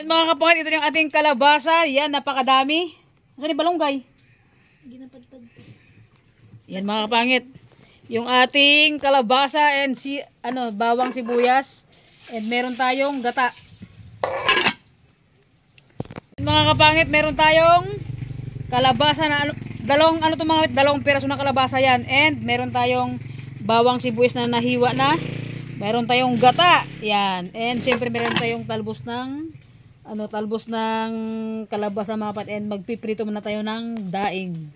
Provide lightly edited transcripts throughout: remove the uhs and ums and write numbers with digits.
Mga kapangit, ito yung ating kalabasa. Yan, napakadami. Saan yung balonggay? Ginapadpad po. Yan mga kapangit. Yung ating kalabasa and bawang sibuyas. And meron tayong gata. Mga kapangit, meron tayong kalabasa na dalawang piraso ng kalabasa yan. And meron tayong bawang sibuyas na nahiwa na. Meron tayong gata. Yan. And siyempre meron tayong talbos ng kalabasa mga kapat. And magpiprito muna tayo ng daing.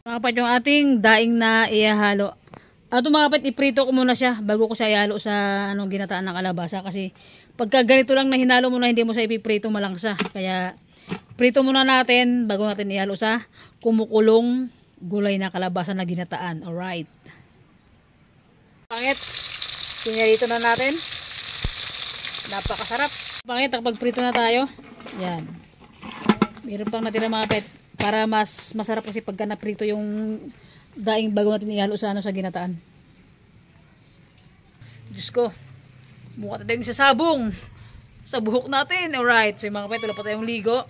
Mga kapat, yung ating daing na ihalo. Mga kapat, iprito ko muna siya bago ko siya ihalo sa ginataan ng kalabasa. Kasi pagka ganito lang na hinalo mo na hindi mo siya ipiprito, malangsa. Kaya prito muna natin bago natin ihalo sa kumukulong gulay na kalabasa na ginataan. Alright. Pangit. Sinyarito na natin. Napakasarap. Pangit, kapag prito na tayo. Yan. Meron pang natira mga pet. Para mas masarap kasi pagka naprito yung daing bago natin ihalo sa sa ginataan. Diyos ko. Mukha tayong sasabong. Sa buhok natin. Alright. So yung mga pet, wala pa tayong ligo.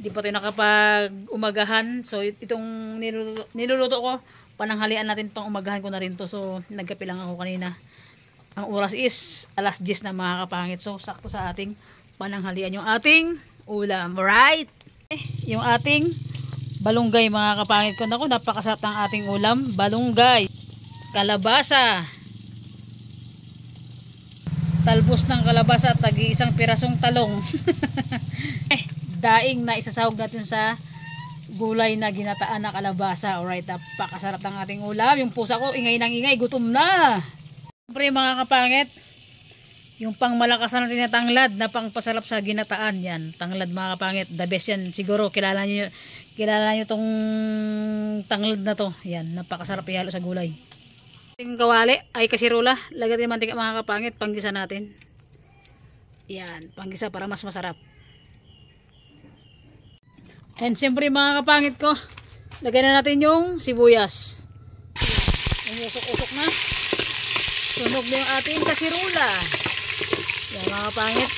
Hindi pa tayo nakapag-umagahan. So itong niluluto ko, pananghalian natin pang umagahan ko na rin to. So nagkape lang ako kanina. Ang oras is 10:00 na mga kapangit. So sakto sa ating pananghalian yung ating ulam. Right? Yung ating balunggay mga kapangit ko. Naku, napakasarap ng ating ulam. Balunggay. Kalabasa. Talbos ng kalabasa at tagi-isang pirasong talong. Daing na isasahog natin sa gulay na ginataan na kalabasa. Alright, napakasarap ng ating ulam. Yung pusa ko, ingay ng ingay, gutom na. Siyempre mga kapangit, yung pangmalakasan natin na tanglad na pangpasarap sa ginataan. Yan, tanglad mga kapangit, the best yan. Siguro kilala nyo tong tanglad na to. Yan, napakasarap ihalo sa gulay. Yung kawali ay kasirola, lagyan natin mantika mga kapangit, panggisa natin. Yan, panggisa para mas masarap. And siyempre mga kapangit ko, lagyan na natin yung sibuyas. Yung usok-usok na. Sunog na yung ating kasirula. Yan mga kapangit.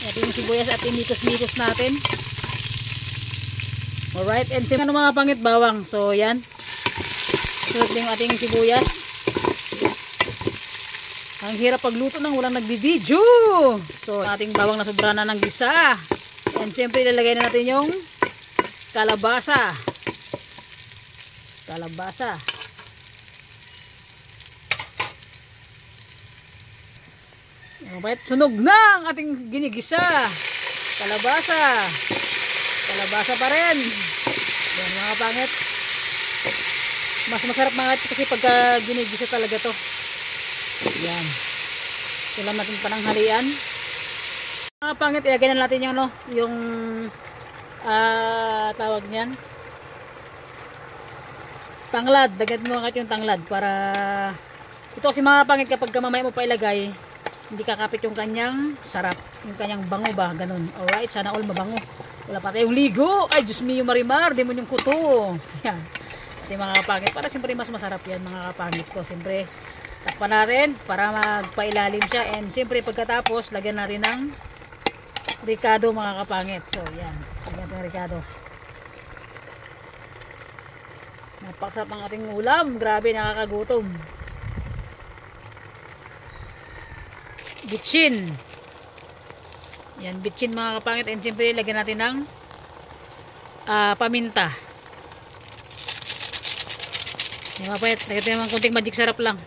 Natin yung sibuyas at imikos-mikos natin. Alright, and siyempre mga kapangit, bawang. So yan. Sunog na yung ating sibuyas. Ang hirap pagluto nang walang nagbibideo. So ating bawang na sobra na ng gisa. And siyempre ilalagay na natin yung kalabasa. Kalabasa. Alright, sunog na ang ating ginigisa. Kalabasa. Kalabasa pa rin. Yan mga pangit. Mas masarap mga kasi pagka ginigisa talaga to. Yan. Sila natin pananghalian. Mga pangit, ilagay na natin yung tawag niyan. Tanglad. Lagyan mo nga yung tanglad para ito kasi mga pangit kapag mamaya mo pa ilagay, hindi kakapit yung kanyang sarap. Yung kanyang bango ba, ganun. Alright, sana all mabango. Wala pa tayong ligo. Ay, Diyos mio marimar, di mo yung kuto. Yan. Kasi mga kapangit, para siyempre mas masarap yan mga kapangit ko. Siyempre, takpan natin para magpailalim siya. And siyempre pagkatapos, lagyan natin ng ricado mga kapangit. So, yan. Lagyan natin ng ricado. Napakasarap ang ating ulam. Grabe, nakakagutom. Bitchin. Yan, bitchin mga kapangit. And siyempre, lagyan natin ng paminta. Yan mga kapangit. Lagyan natin ng kunting magic sarap lang.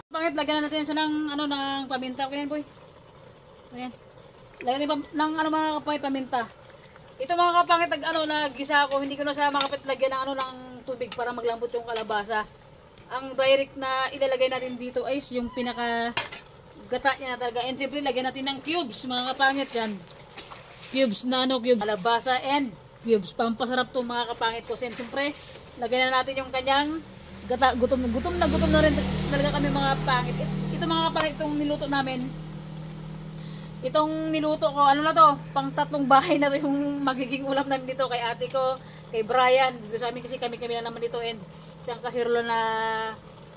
Kapangit, lagyan natin siya ng paminta. Okay yan, boy. Ayan. Lagyan ng mga kapangit paminta. Ito mga kapangit, nagisa ako. Hindi ko na sa mga kapangit lagyan ng tubig para maglambot yung kalabasa. Ang direct na ilalagay natin dito ay yung pinaka gata niya na talaga. And siyempre, lagyan natin ng cubes, mga kapangit yan. Cubes na cubes. Kalabasa and cubes. Pampasarap to mga kapangit ko. And siyempre, lagyan na natin yung kanyang gata. Gutom na rin talaga kami mga pangit. Ito mga kapangit, itong niluto namin. Itong niluto ko, na to? Pang 3 bahay na to yung magiging ulam namin dito. Kay ate ko, kay Brian. Dito sa amin kasi kami na naman dito. And isang kasirulo na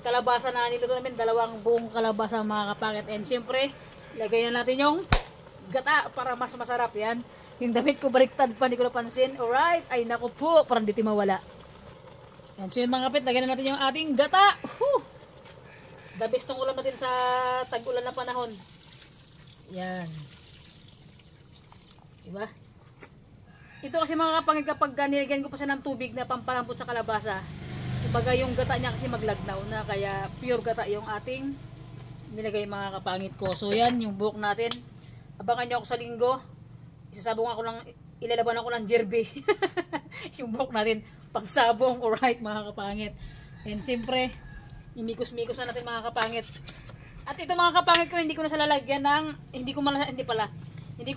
kalabasa na niluto namin, 2 buong kalabasa mga kapangit. And siyempre, lagay na natin yung gata para mas masarap yan. Yung damit ko baliktad pa, hindi ko napansin. Alright, ay naku po, parang dito mawala. Yan, so yun mga kapit, lagyan na natin yung ating gata. Whew! The best tong ulam natin sa tag-ulan na panahon. Yan. Diba? Ito kasi mga kapangit, kapag nilagyan ko pa siya ng tubig na pampalambot sa kalabasa, kumbaga yung gata niya kasi maglagnaw na, kaya pure gata yung ating nilagay mga kapangit ko. So yan, yung buhok natin. Abangan nyo ako sa linggo. Isasabong ako ng, ilalaban ako ng jerby. Yung buhok natin, pangsabong. Alright mga kapangit. And siyempre, imikos-mikos na natin mga kapangit. At ito mga kapangit ko, hindi ko na siya lalagyan ng, hindi ko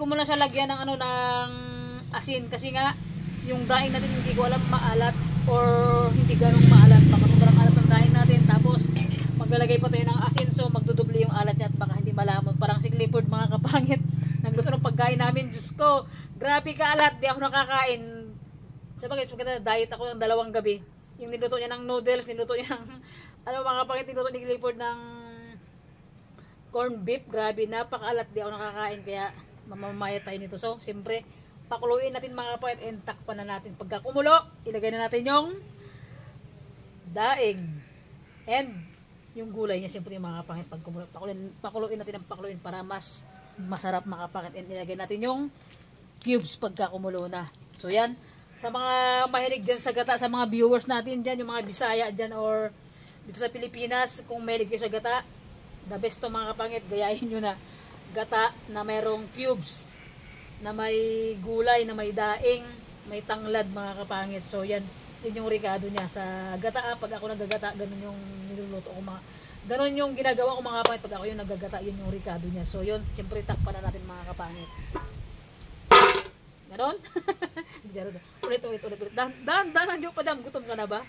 muna siya lagyan ng ng asin. Kasi nga, yung daing natin hindi ko alam maalat or hindi ganong maalat. Baka sobrang alat ng daing natin. Tapos, maglalagay pa tayo ng asin, so magdudubli yung alat niya at baka hindi malamon. Parang si Clifford mga kapangit, nagluto ng pagkain namin. Diyos ko, grabe ka alat, di ako nakakain. Sabagay, diet ako ng 2 gabi. Yung niluto niya ng noodles, niluto niya ng mga kapangit, niluto ni Clifford ng corned beef. Grabe, napakaalat, di ako nakakain, kaya mamamaya tayo nito. So siyempre, pakuluin natin mga kapangit and takpan na natin. Pagka kumulo, ilagay na natin yung daing and yung gulay niya. Siyempre yung mga kapangit, pag pakuluin natin ang pakuluin para mas masarap mga kapangit. And ilagay natin yung cubes pagka kumulo na. So yan, sa mga mahilig dyan sa gata, sa mga viewers natin dyan, yung mga Bisaya dyan or dito sa Pilipinas, kung mahilig kayo sa gata, the best to mga kapangit, gayahin nyo na gata na mayroong cubes, na may gulay, na may daing, may tanglad mga kapangit. So yan, yun yung ricado niya sa gata. Pag ako nagagata, ganun yung niluluto ko ganun yung ginagawa ko mga kapangit. Pag ako yung nagagata, yun yung ricado niya. So yun, siyempre takpan na natin mga kapangit. Ganon? ulit. Dahan, joke pa dam. Gutom ka na ba?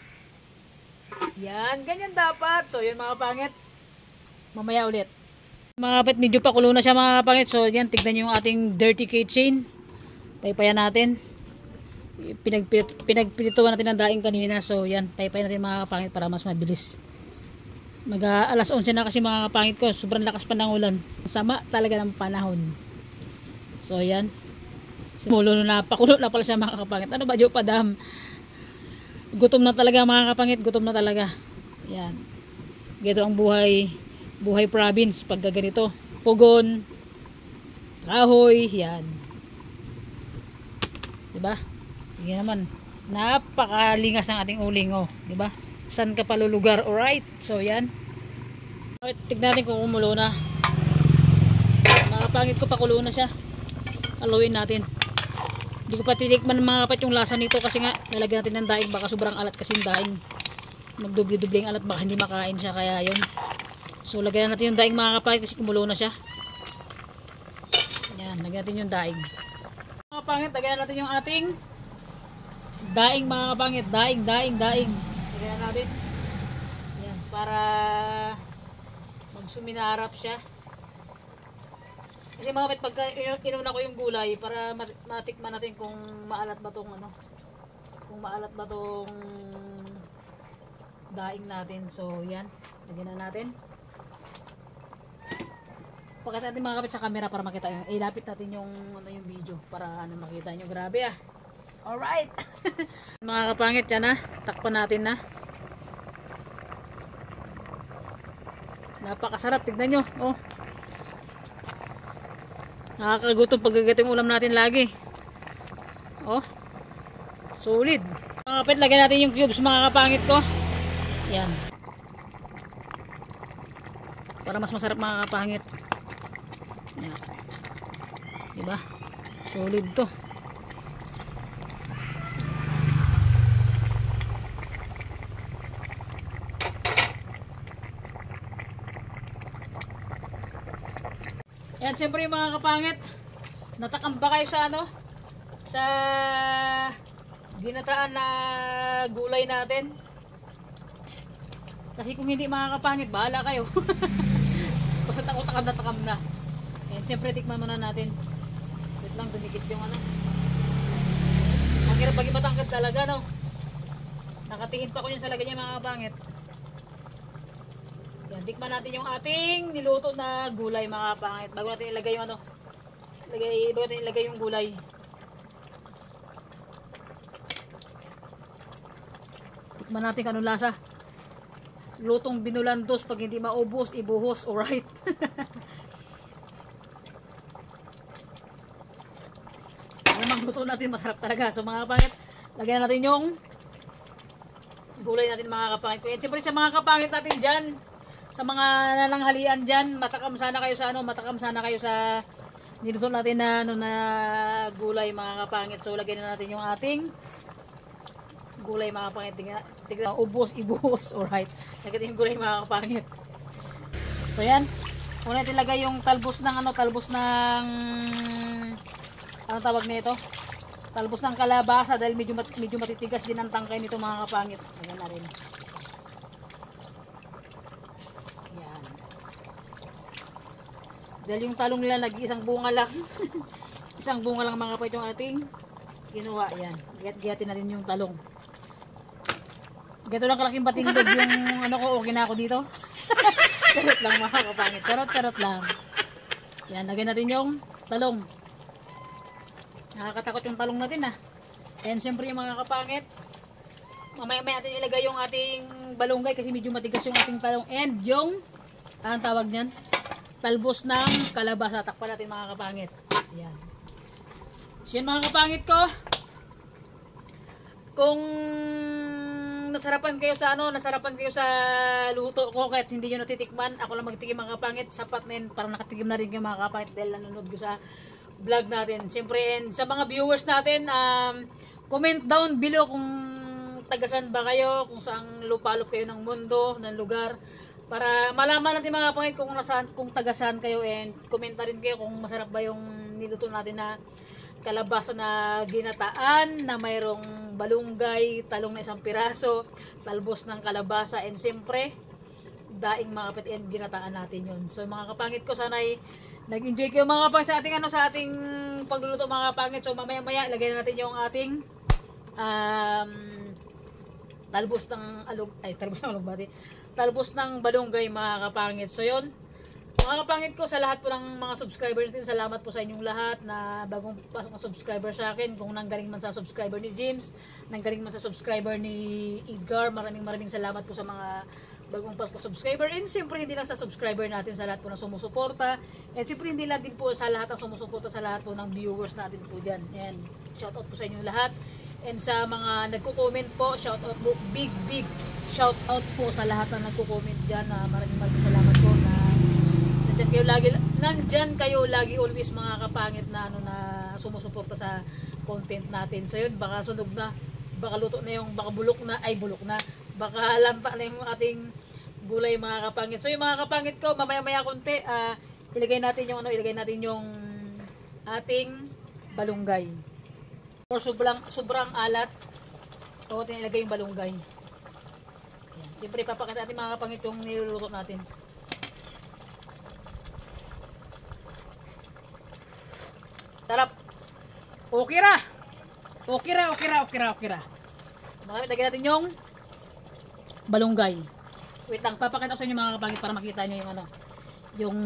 Yan, ganyan dapat. So yun mga kapangit, mamaya ulit. Mga kapit, medyo pakulo na siya mga kapangit. So yan, tignan nyo yung ating dirty keychain. Paypayan natin. Pinagpilituan natin ng daing kanina. So yan, paypayan natin mga kapangit para mas mabilis. Alas 11 na kasi mga kapangit ko. Sobrang lakas pa ng ulan. Sama talaga ng panahon. So yan. Simulo na, pakulo na pala siya mga kapangit. Ano ba, Joe Padam? Gutom na talaga mga kapangit. Gutom na talaga. Yan. Gito ang buhay province pag ganito. Pugon, kahoy, yan. Diba? Yan naman. Napakalingas ng ating uling, oh. Diba? San ka palulugar? Alright. So yan. Tignan natin kung kumulo na. Mga kapangit ko, pakulo na siya. Haluin natin. Hindi ko pa titikman mga kapat yung lasa nito kasi nga lalagyan natin ng daing, baka sobrang alat kasi yung daing. Magdubli-dubli ang alat, baka hindi makain siya, kaya yun. So lagyan natin yung daing mga kapangit kasi kumulo na siya. Yan, lagyan natin yung daing. Mga kapangit, lagyan natin yung ating daing mga kapangit. Daing. Lagyan natin. Yan, para magsuminarap siya. Kasi mga kapit, pagka inuna ko yung gulay para matikman natin kung maalat ba tong kung maalat ba tong daing natin. So yan, lagyan na natin. Pakita natin mga kapit sa camera para makita yung, ilapit natin yung yung video para makita nyo. Grabe ah. Alright. Mga kapangit, yan takpan natin na. Napakasarap, tignan nyo. Oh. Nakakagutom pag gagating ulam natin lagi. Oh. Solid. Mga kapit, lagyan natin yung cubes mga kapangit ko. Yan. Para mas masarap mga kapangit. Yan. Diba? Solid to. Yan, siyempre yung mga kapangit, natakam ba kayo sa sa ginataan na gulay natin? Kasi kung hindi mga kapangit, bahala kayo. Basta takam na. Yan, siyempre tikman muna natin. Wait lang, dumikit yung ang hirap pag ibatangkad talaga, no? Nakatingin pa ko yun sa lagay niya mga kapangit. Yan, tikman natin yung ating niluto na gulay mga kapangit. Bago natin ilagay yung bago natin ilagay yung gulay. Tikman natin kung anong lasa. Lutong binulandos, pag hindi maubos, ibuhos, alright. Magluto natin, masarap talaga. So mga kapangit, lagyan natin yung gulay natin mga kapangit. Kaya siyempre sa mga kapangit natin dyan, sa mga nananghalian dyan, matakam sana kayo sa niluto natin na, na gulay mga kapangit. So lagyan na natin yung ating gulay mga kapangit. Tignan, ubos, ibuhos, alright. Lagyan yung gulay mga kapangit. So yan, una natin lagay yung talbos ng ano tawag nito? Talbos ng kalabasa dahil medyo matitigas din ang tangkay nito mga kapangit. Ayan na rin. Ayan. Dahil yung talong nila nag-iisang bunga lang. Isang bunga lang mga kapangit yung ating ginawa. Ayan. Giyatin na rin yung talong. Gato lang kalaking batindog yung ano ko, okay na ako dito. Charot lang mga kapangit. Charot lang. Ayan, lagyan natin yung talong. Nakakatakot yung talong natin And siyempre yung mga kapangit, mamaya natin ilagay yung ating balunggay kasi medyo matigas yung ating talong. And yung, ang tawag niyan, talbos ng kalabasa. Takpan natin mga kapangit. Ayan. So yan mga kapangit ko. Kung nasarapan kayo sa luto ko kahit hindi nyo natitikman, ako lang magtikim mga kapangit, sapat na yun, parang nakatikim na rin kayo mga kapangit dahil nanonood ko sa vlog natin. Siyempre, and sa mga viewers natin, comment down below kung tagasan ba kayo, kung saang lupalop kayo ng mundo, ng lugar, para malaman natin mga kapangit kung tagasan kayo, and comment na rin kayo kung masarap ba yung niluto natin na kalabasa na ginataan na mayroong balunggay, talong na 1 piraso, talbos ng kalabasa, and siyempre daing mga kapit and ginataan natin yun. So mga kapangit ko, sana'y nag-enjoy kayo mga kapangit sa ating pagluluto mga kapangit. So mamaya ilagay na natin yung ating talbos ng balunggay mga kapangit. So yun mga kapangit ko, sa lahat po ng mga subscriber natin, salamat po sa inyong lahat na bagong pasok na subscriber sa akin. Kung nanggaling man sa subscriber ni James, nanggaling man sa subscriber ni Edgar, maraming salamat po sa mga bagong pasok na subscriber. And siyempre hindi lang sa subscriber natin, sa lahat po ng sumusuporta. And siyempre hindi lang din po sa lahat ng sumusuporta, sa lahat po ng viewers natin po dyan. And shoutout po sa inyong lahat. And sa mga nagko-comment po, shoutout po, big shoutout po sa lahat na nagko-comment dyan. Maraming salamat po na nandyan kayo lagi always mga kapangit na na sumusuporta sa content natin. So yun, baka sunog na, baka luto na yung, baka bulok na, baka lanta na yung ating gulay mga kapangit. So yung mga kapangit ko, mamaya konti, ilagay natin yung ating balunggay. Or sobrang alat, o ilagay yung balunggay. Yan. Siyempre papakita natin mga kapangit yung niluluto natin. Sarap. Okay ra. Lagyan natin yung balunggay. Wait lang, papakita ko sa inyo mga kapangit para makita niyo yung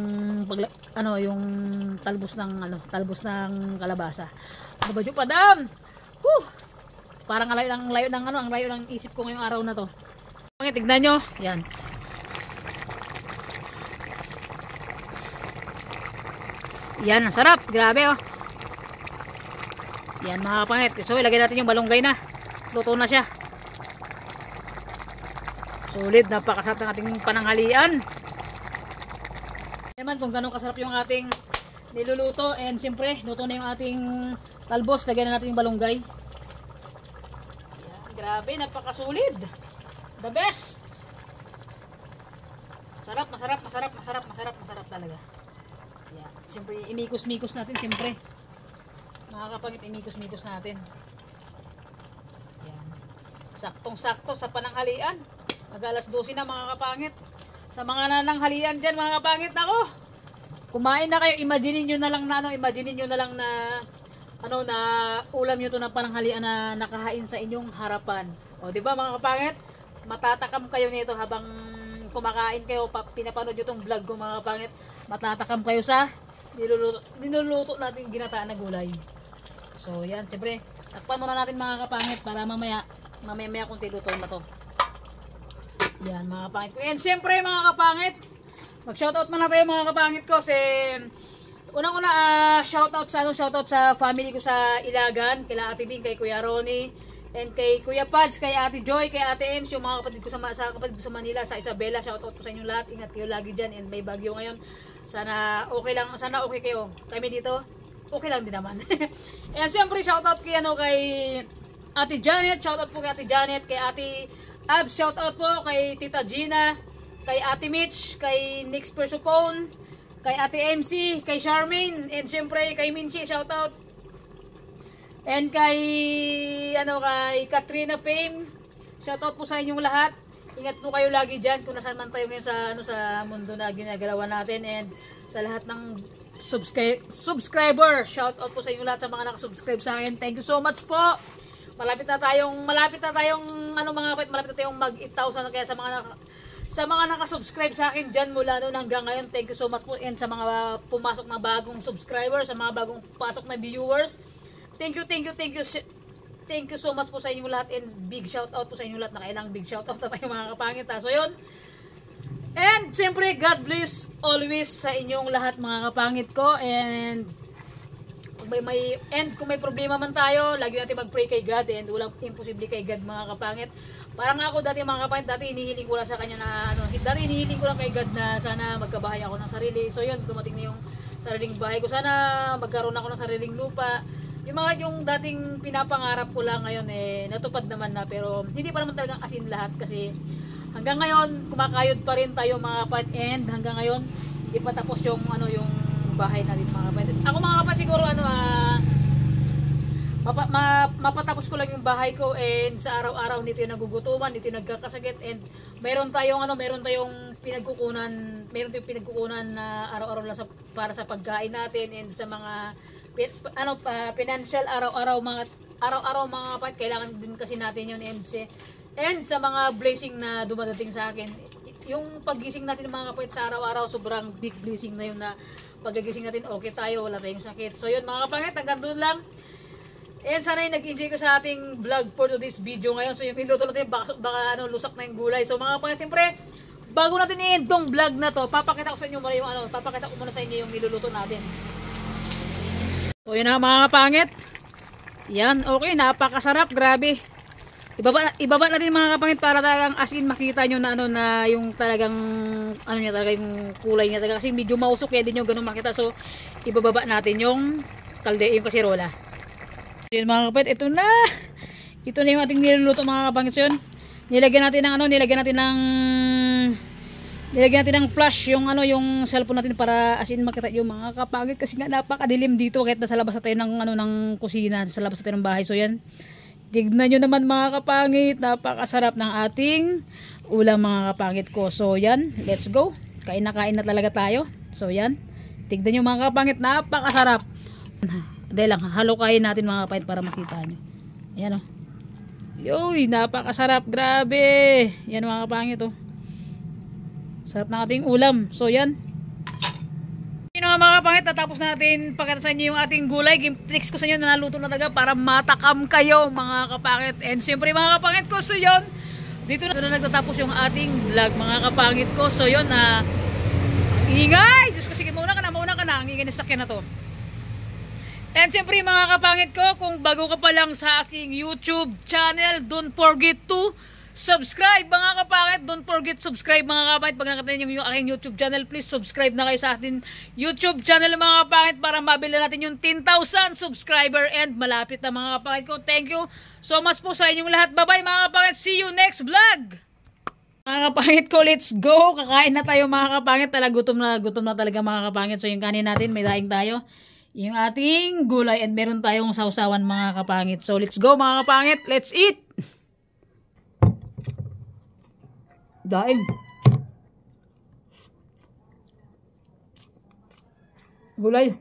talbos ng kalabasa. Ano ba yung padam? Parang ang layo ng isip ko ngayong araw na to. Tignan nyo. Yan. Yan, ang sarap. Grabe oh. Yan mga kapangit. So ilagay natin yung balunggay na. Luto na siya. Solid, napakasarap ng ating pananghalian. Naman kung gano'ng kasarap yung ating niluluto, and siyempre luto na yung ating talbos. Lagyan na natin yung balunggay. Yan, grabe, napakasolid. The best. Masarap talaga. Yan, siyempre imikos-mikos natin siyempre. Mga kapangit, imikos-mikos natin. Yan. Saktong-sakto sa pananghalian. Mag-alas 12 na mga kapangit. Sa mga nananghalian dyan mga kapangit, ako, kumain na kayo. Imaginin nyo na lang na ulam nyo to ng pananghalian na nakahain sa inyong harapan. O diba mga kapangit, matatakam kayo nito habang kumakain kayo, pinapanood nyo tong vlog ko mga kapangit. Matatakam kayo sa niluluto natin ginataan na gulay. So yan, siyempre, takpan muna natin mga kapangit para mamaya konti luto na to. Yan mga kapangit ko. And siyempre mga kapangit, mag-shoutout muna tayo mga kapangit ko. Kasi unang-una shoutout sa family ko sa Ilagan, kay Ate Bing, kay Kuya Ronnie, and kay Kuya Pads, kay Ate Joy, kay Ate Ems, yung mga kapatid ko sa Manila, sa Isabela. Shoutout ko sa inyong lahat. Ingat kayo lagi dyan, and may bagyo ngayon. Sana okay kayo. Kami dito, okay lang din naman. And siyempre shoutout kay Ate Janet, shoutout po kay Ate Janet, kay Ate Abs, shoutout po kay Tita Gina, kay Ate Mitch, kay Nix Persopone, kay Ate MC, kay Charmaine, and siyempre kay Minchi, shoutout. And kay Katrina Payne, shoutout po sa inyong lahat. Ingat po kayo lagi diyan kung nasaan man tayo ngayon sa mundo na ginagalawan natin, and sa lahat ng subscriber, shoutout po sa inyong lahat, sa mga naka-subscribe sa akin. Thank you so much po. Malapit na tayong mag 8,000, kaya sa mga naka-subscribe sa akin dyan mula noon hanggang ngayon, thank you so much po. And sa mga pumasok na bagong subscribers, sa mga bagong pasok na viewers, thank you so much po sa inyong lahat, and big shout out po sa inyong lahat. Nakailang big shout out na tayo mga kapangit ha. So yun, and siyempre God bless always sa inyong lahat mga kapangit ko. And kung may problema man tayo, lagi natin mag-pray kay God, and walang imposible kay God mga kapangit. Parang ako dati mga kapangit, dati hinihiling ko lang sa kanya na dati hinihiling ko lang kay God na sana magkabahay ako ng sarili. So yun, dumating na yung sariling bahay ko. Sana magkaroon ako ng sariling lupa. Yung dating pinapangarap ko lang ngayon natupad naman na, pero hindi pa naman talagang asin lahat, kasi hanggang ngayon kumakayod pa rin tayo mga kapatid, and hanggang ngayon hindi pa tapos yung bahay natin mga kapatid. Ako mga kapatid siguro mapatapos ko lang yung bahay ko, and sa araw-araw dito yung nagugutuman, dito yung nagkakasakit, and meron tayong pinagkukunan na araw-araw lang para sa pagkain natin, and sa mga financial araw-araw mga kapatid, kailangan din kasi natin yun, and sa mga blessing na dumadating sa akin, yung paggising natin mga kapatid sa araw-araw, sobrang big blessing na yun, na paggising natin okay tayo, wala tayong sakit. So yun mga kapatid, hanggang doon lang. And sana yung nag-enjoy ko sa ating vlog for today's video ngayon. So yung niluto natin, baka lusak na yung gulay. So mga kapatid, siyempre bago natin i-end tong vlog na to, papakita ko sa inyo muna yung niluluto natin. So yun na mga kapangit. Yan, okay, napakasarap, grabe. Ibaba natin mga kapangit para talagang as in makita nyo na yung talagang yung kulay niya talaga, kasi medyo mausok, kaya din yung ganun makita. So ibababa natin yung yung kasirola. So yun mga kapangit, ito na yung ating niluluto mga kapangit. So yun, nilagyan natin ng flash yung cellphone natin para as in makita yung mga kapangit, kasi nga napakadilim dito kahit nasa labas na tayo ng kusina, sa labas na tayo ng bahay. So yan, tignan nyo naman mga kapangit, napakasarap ng ating ulam mga kapangit ko. So yan, let's go, kain na talaga tayo. So yan, tignan nyo mga kapangit, napakasarap. Dahil lang, halukayin natin mga kapangit para makita nyo. Yan o, yoy, napakasarap, grabe. Yan mga kapangit o, sarap ng ating ulam. So yan, yun mga kapangit, natapos natin pagkatasan nyo yung ating gulay. Gimplex ko sa inyo na naluto na talaga para matakam kayo mga kapangit. And siyempre mga kapangit ko, so yun, dito na nagtatapos yung ating vlog mga kapangit ko. So yun, ingay, Diyos ko, sige, mauna ka na, ang ingay na sakyan na to. And siyempre mga kapangit ko, kung bago ka pa lang sa aking YouTube channel, don't forget to subscribe mga kapangit. Don't forget subscribe mga kapangit. Pag nakita nyo yung aking YouTube channel, please subscribe na kayo sa ating YouTube channel mga kapangit, para mabili natin yung 10,000 subscriber, and malapit na mga kapangit ko. Thank you so much po sa inyong lahat. Bye bye mga kapangit, see you next vlog. Mga kapangit ko, let's go, kakain na tayo mga kapangit. Gutom na talaga mga kapangit. So yung kanin natin, may daing tayo, yung ating gulay, and meron tayong sausawan mga kapangit. So let's go mga kapangit, let's eat. Daing. Gulay.